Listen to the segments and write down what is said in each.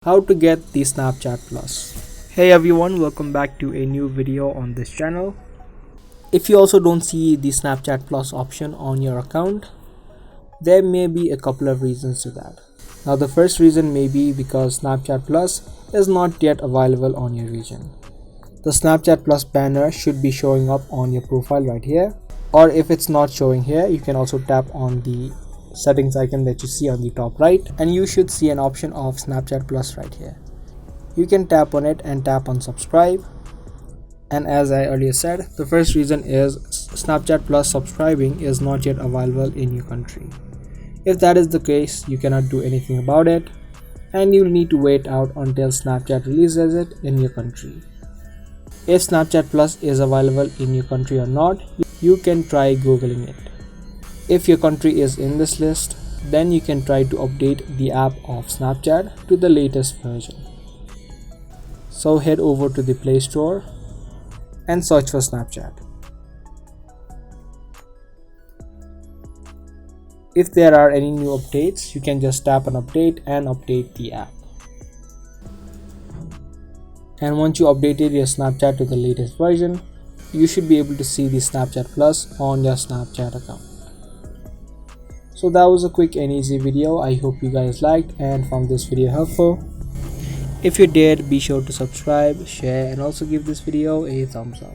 How to get the Snapchat Plus. Hey everyone, welcome back to a new video on this channel. If you also don't see the Snapchat Plus option on your account, there may be a couple of reasons to that. Now the first reason may be because Snapchat Plus is not yet available on your region. The Snapchat Plus banner should be showing up on your profile right here, or if it's not showing here, you can also tap on the settings icon that you see on the top right, and you should see an option of Snapchat Plus right here. You can tap on it and tap on subscribe. And as I earlier said, the first reason is Snapchat Plus subscribing is not yet available in your country. If that is the case, you cannot do anything about it, and you'll need to wait out until Snapchat releases it in your country. If Snapchat Plus is available in your country or not, you can try googling it. If your country is in this list, then you can try to update the app of Snapchat to the latest version. So head over to the Play Store and search for Snapchat. If there are any new updates, you can just tap on update and update the app. And once you updated your Snapchat to the latest version, you should be able to see the Snapchat Plus on your Snapchat account. So that was a quick and easy video. I hope you guys liked and found this video helpful. If you did, be sure to subscribe, share, and also give this video a thumbs up.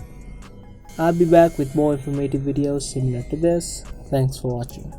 I'll be back with more informative videos similar to this. Thanks for watching.